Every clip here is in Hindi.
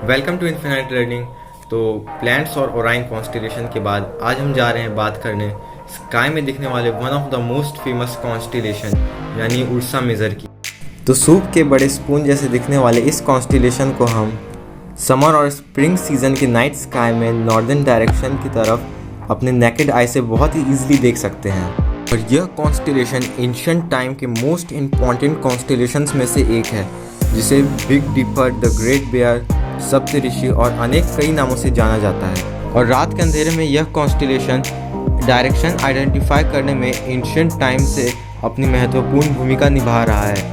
Welcome to infinite learning. तो प्लैनेट्स और ओराइन कॉन्स्टिलेशन के बाद आज हम जा रहे हैं बात करने स्काई में दिखने वाले one of the most famous constellation यानी उर्सा मेजर की। तो सूप के बड़े स्पून जैसे दिखने वाले इस कॉन्स्टिलेशन को हम समर और स्प्रिंग सीजन के नाइट स्काई में नॉर्दर्न डायरेक्शन की तरफ अपने नेकेड आई से बहुत ही ईजिली देख सकते हैं। और यह कॉन्स्टिलेशन एंशिएंट टाइम के मोस्ट इम्पॉर्टेंट कॉन्स्टिलेशंस में से एक है, जिसे Big Dipper, the Great Bear, Saptarishi और अनेक कई नामों से जाना जाता है। और रात के अंधेरे में यह कॉन्स्टिलेशन डायरेक्शन आइडेंटिफाई करने में एंशिएंट टाइम से अपनी महत्वपूर्ण भूमिका निभा रहा है।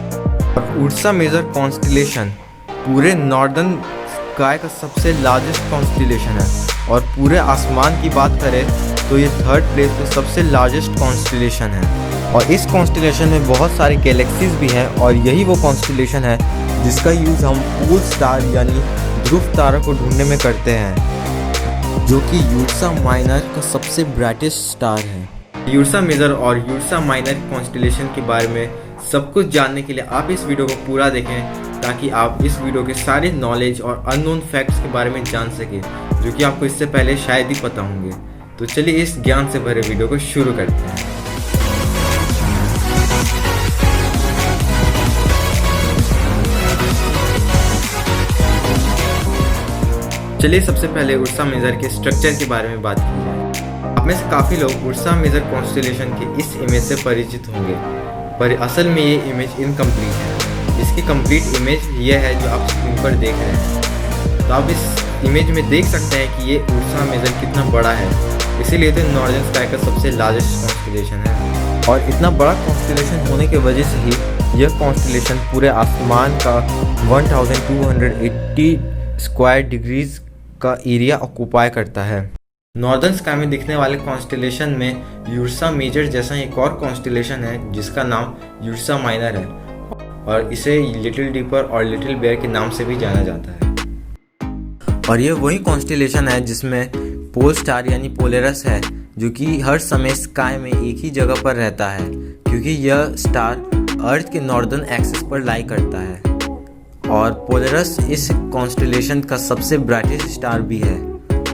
और उर्सा मेजर कॉन्स्टिलेशन पूरे नॉर्दर्न स्काई का सबसे लार्जेस्ट कॉन्स्टिलेशन है। और पूरे आसमान की बात करें तो ये थर्ड प्लेस पे सबसे लार्जेस्ट कॉन्स्टिलेशन है। और इस कॉन्स्टिलेशन में बहुत सारे गैलेक्सीज भी हैं और यही वो कॉन्स्टिलेशन है जिसका यूज़ हम पोल स्टार यानी ध्रुव तारा को ढूंढने में करते हैं, जो कि यूर्सा माइनर का सबसे ब्राइटेस्ट स्टार है। यूर्सा मेजर और यूर्सा माइनर कॉन्स्टिलेशन के बारे में सब कुछ जानने के लिए आप इस वीडियो को पूरा देखें, ताकि आप इस वीडियो के सारे नॉलेज और अननोन फैक्ट्स के बारे में जान सकें, जो कि आपको इससे पहले शायद ही पता होंगे। तो चलिए इस ज्ञान से भरे वीडियो को शुरू करते हैं। चलिए सबसे पहले उर्सा मेजर के स्ट्रक्चर के बारे में बात की जाए। आप में से काफ़ी लोग उर्सा मेजर कॉन्स्टिलेशन के इस इमेज से परिचित होंगे, पर असल में ये इमेज इनकम्प्लीट है। इसकी कंप्लीट इमेज ये है जो आप स्क्रीन पर देख रहे हैं। तो आप इस इमेज में देख सकते हैं कि ये उर्सा मेजर कितना बड़ा है, इसीलिए तो नॉर्दर्न स्काई का सबसे लार्जेस्ट कॉन्स्टिलेशन है। और इतना बड़ा कॉन्स्टिलेशन होने की वजह से ही यह कॉन्स्टिलेशन पूरे आसमान का 1280 स्क्वायर डिग्रीज का एरिया ऑक्यूपाई करता है। नॉर्दर्न स्काई में दिखने वाले कॉन्स्टिलेशन में यूर्सा मेजर जैसा एक और कॉन्स्टिलेशन है जिसका नाम यूर्सा माइनर है, और इसे लिटिल डिपर और लिटिल बेयर के नाम से भी जाना जाता है। और यह वही कॉन्स्टिलेशन है जिसमें पोल स्टार यानी पोलेरस है, जो कि हर समय स्काई में एक ही जगह पर रहता है, क्योंकि यह स्टार अर्थ के नॉर्दर्न एक्सिस पर लाई करता है। और पोलेरस इस कॉन्स्टिलेशन का सबसे ब्राइटेस्ट स्टार भी है,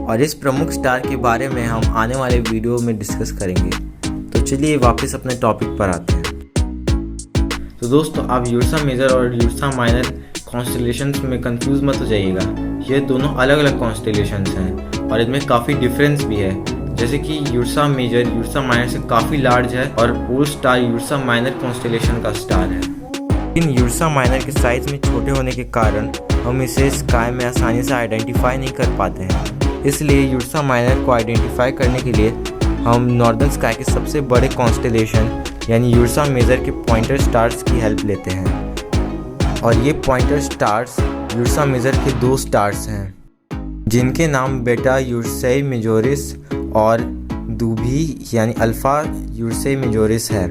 और इस प्रमुख स्टार के बारे में हम आने वाले वीडियो में डिस्कस करेंगे। तो चलिए वापस अपने टॉपिक पर आते हैं। तो दोस्तों, आप यूर्सा मेजर और यूर्सा माइनर कॉन्स्टिलेशंस में कंफ्यूज मत हो जाइएगा। ये दोनों अलग अलग कॉन्स्टिलेशंस हैं और इनमें काफ़ी डिफरेंस भी है। जैसे कि यूर्सा मेजर यूर्सा माइनर से काफ़ी लार्ज है और पोल स्टार यूर्सा माइनर कॉन्स्टिलेशन का स्टार है। इन यूर्सा माइनर के साइज में छोटे होने के कारण हम इसे स्काई में आसानी से आइडेंटिफाई नहीं कर पाते हैं। इसलिए यूर्सा माइनर को आइडेंटिफाई करने के लिए हम नॉर्दर्न स्काई के सबसे बड़े कॉन्स्टिलेशन यानी यूर्सा मेजर के पॉइंटर स्टार्स की हेल्प लेते हैं। और ये पॉइंटर स्टार्स यूर्सा मेजर के दो स्टार्स हैं, जिनके नाम बेटा यूर्सेई मेजोरिस और दूभी यानी अल्फा यूर्सेई मेजोरिस है।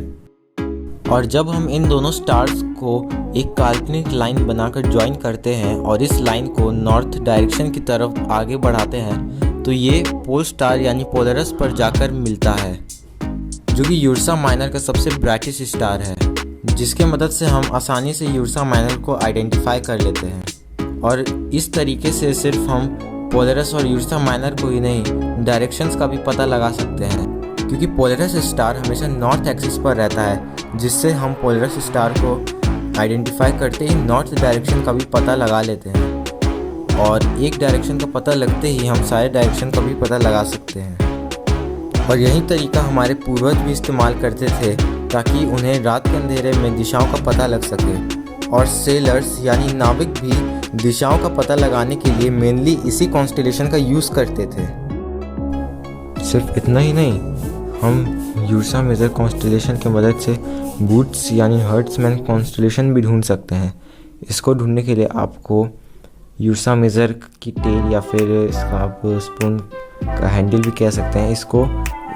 और जब हम इन दोनों स्टार्स को एक काल्पनिक लाइन बनाकर ज्वाइन करते हैं और इस लाइन को नॉर्थ डायरेक्शन की तरफ आगे बढ़ाते हैं, तो ये पोल स्टार यानी पोलरस पर जाकर मिलता है, जो कि यूर्सा माइनर का सबसे ब्राइटेस्ट स्टार है, जिसके मदद से हम आसानी से यूर्सा माइनर को आइडेंटिफाई कर लेते हैं। और इस तरीके से सिर्फ हम पोलरस और यूर्सा माइनर को ही नहीं, डायरेक्शंस का भी पता लगा सकते हैं, क्योंकि पोलरस स्टार हमेशा नॉर्थ एक्सिस पर रहता है, जिससे हम पोलरस स्टार को आइडेंटिफाई करते ही नॉर्थ डायरेक्शन का भी पता लगा लेते हैं। और एक डायरेक्शन का पता लगते ही हम सारे डायरेक्शन का भी पता लगा सकते हैं। और यही तरीका हमारे पूर्वज भी इस्तेमाल करते थे, ताकि उन्हें रात के अंधेरे में दिशाओं का पता लग सके। और सेलर्स यानी नाविक भी दिशाओं का पता लगाने के लिए मेनली इसी कॉन्स्टिलेशन का यूज़ करते थे। सिर्फ इतना ही नहीं, हम यूर्सा मेजर कॉन्स्टिलेशन की मदद से बूट्स यानी हर्ट्समैन कॉन्स्टिलेशन भी ढूंढ सकते हैं। इसको ढूंढने के लिए आपको यूर्सा मेजर की टेल या फिर इसका आप स्पून का हैंडल भी कह सकते हैं, इसको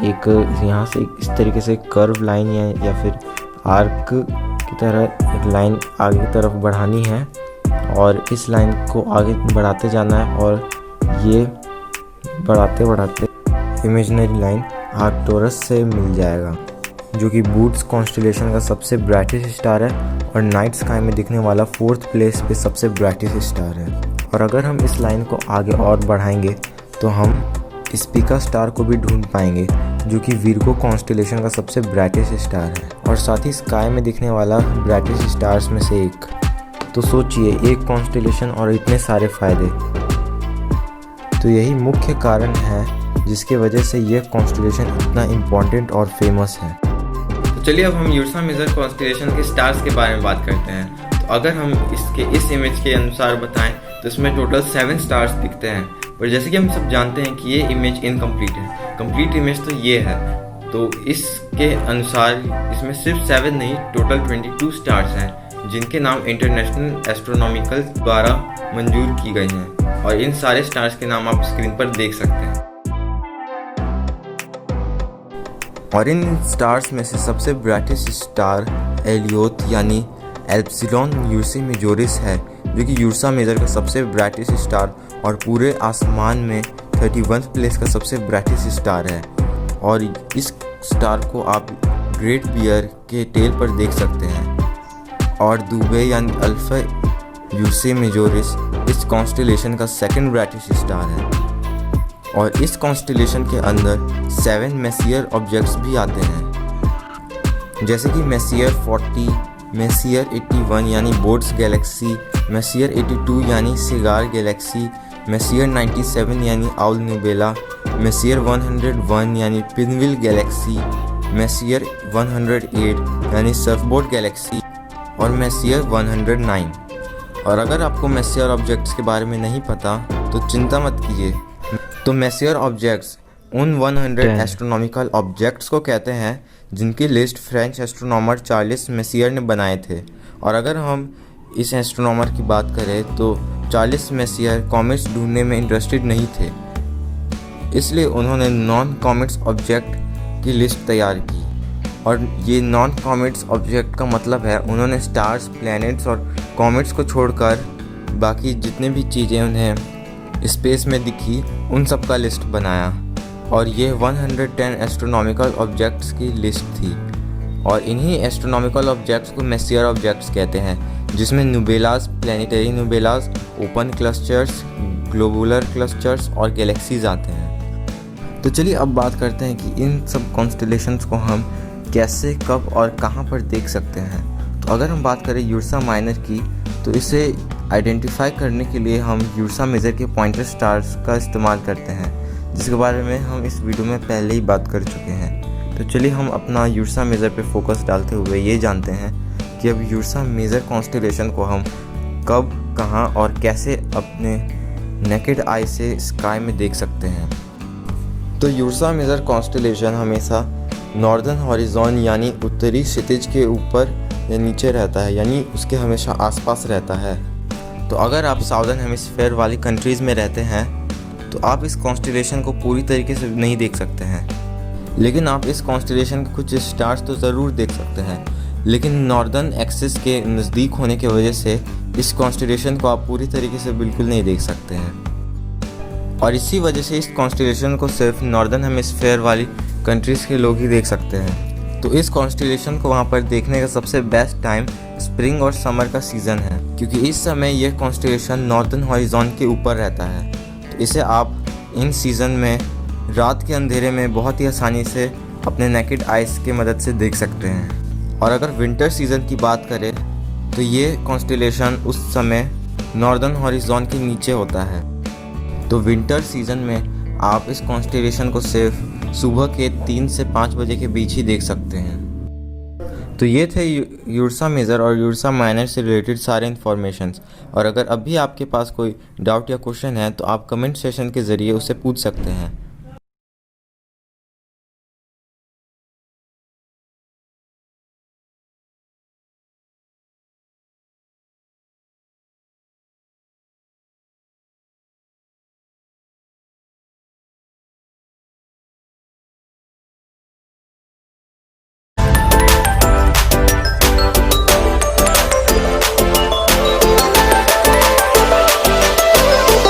एक यहाँ से इस तरीके से कर्व लाइन या फिर आर्क की तरह एक लाइन आगे की तरफ बढ़ानी है, और इस लाइन को आगे बढ़ाते जाना है, और ये बढ़ाते बढ़ाते इमेजिनरी लाइन आर्कटोरस से मिल जाएगा, जो कि बूट्स कॉन्स्टिलेशन का सबसे ब्राइटेस्ट स्टार है और नाइट स्काई में दिखने वाला फोर्थ प्लेस पे सबसे ब्राइटेस्ट स्टार है। और अगर हम इस लाइन को आगे और बढ़ाएंगे तो हम स्पिका स्टार को भी ढूंढ पाएंगे, जो कि विर्गो कॉन्स्टेलेशन का सबसे ब्राइटेस्ट स्टार है और साथ ही स्काई में दिखने वाला ब्राइटेस्ट स्टार्स में से एक। तो सोचिए, एक कॉन्स्टेलेशन और इतने सारे फ़ायदे। तो यही मुख्य कारण है जिसके वजह से यह कॉन्स्टेलेशन इतना इम्पोर्टेंट और फेमस है। तो चलिए अब हम यूर्सा मेजर कॉन्स्टेलेशन के स्टार्स के बारे में बात करते हैं। तो अगर हम इस इमेज के अनुसार बताएं तो इसमें टोटल 7 स्टार्स दिखते हैं, पर जैसे कि हम सब जानते हैं कि ये इमेज इनकम्प्लीट है। कंप्लीट इमेज तो ये है, तो इसके अनुसार इसमें सिर्फ 7 नहीं, टोटल 22 स्टार्स हैं जिनके नाम इंटरनेशनल एस्ट्रोनॉमिकल द्वारा मंजूर की गई हैं, और इन सारे स्टार्स के नाम आप स्क्रीन पर देख सकते हैं। और इन स्टार्स में से सबसे ब्राइटेस्ट स्टार एलियोथ यानी एप्सिलॉन यूर्सी मेजोरिस है, जो कि यूर्सा मेजर का सबसे ब्राइटेस्ट स्टार और पूरे आसमान में 31st प्लेस का सबसे ब्राइटेस्ट स्टार है। और इस स्टार को आप ग्रेट बियर के टेल पर देख सकते हैं। और दुबे यानी अल्फा यूर्सी मेजोरिस इस कॉन्स्टेलेशन का सेकंड ब्राइटेस्ट स्टार है। और इस कॉन्स्टेलेशन के अंदर 7 मेसियर ऑब्जेक्ट्स भी आते हैं, जैसे कि मेसियर 40, मेसियर 81 यानी बोट्स गैलेक्सी, मेसियर 82 यानी सिगार गैलेक्सी, मेसियर 97 यानी आउल न्यूबेला, मेसियर 101 यानी पिनविल गैलेक्सी, मेसियर 108 यानी सर्फबोट गैलेक्सी और मेसियर 109। और अगर आपको मेसियर ऑब्जेक्ट्स के बारे में नहीं पता तो चिंता मत कीजिए। तो मेसियर ऑब्जेक्ट्स उन 100 एस्ट्रोनॉमिकल ऑब्जेक्ट्स को कहते हैं जिनकी list French astronomer Charles messier ने बनाए थे। और अगर हम इस एस्ट्रोनॉमर की बात करें तो चार्ल्स मेसियर कॉमेट्स ढूंढने में इंटरेस्टेड नहीं थे, इसलिए उन्होंने नॉन कॉमेट्स ऑब्जेक्ट की लिस्ट तैयार की। और ये नॉन कॉमेट्स ऑब्जेक्ट का मतलब है उन्होंने स्टार्स, प्लैनेट्स और कॉमेट्स को छोड़कर बाकी जितने भी चीज़ें उन्हें स्पेस में दिखी उन सब का लिस्ट बनाया। और ये 110 एस्ट्रोनॉमिकल ऑब्जेक्ट्स की लिस्ट थी। और इन्हीं एस्ट्रोनॉमिकल ऑब्जेक्ट्स को मेसियर ऑब्जेक्ट्स कहते हैं, जिसमें nebulas, planetary nebulas, open clusters, globular clusters और गैलेक्सीज आते हैं। तो चलिए अब बात करते हैं कि इन सब कॉन्स्टेलेशंस को हम कैसे, कब और कहाँ पर देख सकते हैं। तो अगर हम बात करें यूर्सा माइनर की, तो इसे आइडेंटिफाई करने के लिए हम यूर्सा मेजर के पॉइंटर स्टार्स का इस्तेमाल करते हैं, जिसके बारे में हम इस वीडियो में पहले ही बात कर चुके हैं। तो चलिए हम अपना यूर्सा मेजर पे फोकस डालते हुए ये जानते हैं कि अब यूर्सा मेजर कॉन्स्टेलेशन को हम कब, कहाँ और कैसे अपने नेकेड आई से स्काई में देख सकते हैं। तो यूर्सा मेजर कॉन्स्टेलेशन हमेशा नॉर्दर्न हॉरिजॉन यानी उत्तरी क्षितिज के ऊपर या नीचे रहता है, यानी उसके हमेशा आसपास रहता है। तो अगर आप साउदर्न हेमिस्फीयर वाली कंट्रीज़ में रहते हैं तो आप इस कॉन्स्टेलेशन को पूरी तरीके से नहीं देख सकते हैं, लेकिन आप इस कॉन्स्टेलेशन के कुछ स्टार्स तो ज़रूर देख सकते हैं। लेकिन नॉर्दर्न एक्सिस के नज़दीक होने की वजह से इस कॉन्स्टेलेशन को आप पूरी तरीके से बिल्कुल नहीं देख सकते हैं। और इसी वजह से इस कॉन्स्टेलेशन को सिर्फ नॉर्दर्न हेमिस्फीयर वाली कंट्रीज़ के लोग ही देख सकते हैं। तो इस कॉन्स्टेलेशन को वहाँ पर देखने का सबसे बेस्ट टाइम स्प्रिंग और समर का सीज़न है, क्योंकि इस समय यह कॉन्स्टेलेशन नॉर्दर्न हॉरिजॉन के ऊपर रहता है। तो इसे आप इन सीज़न में रात के अंधेरे में बहुत ही आसानी से अपने नेकेड आइज की मदद से देख सकते हैं। और अगर विंटर सीज़न की बात करें तो ये कॉन्स्टेलेशन उस समय नॉर्दर्न हॉरिजॉन के नीचे होता है। तो विंटर सीज़न में आप इस कॉन्स्टेलेशन को सिर्फ सुबह के 3 से 5 बजे के बीच ही देख सकते हैं। तो ये थे यूर्सा मेजर और यूर्सा माइनर से रिलेटेड सारे इन्फॉर्मेशंस। और अगर अभी आपके पास कोई डाउट या क्वेश्चन है तो आप कमेंट सेशन के ज़रिए उसे पूछ सकते हैं।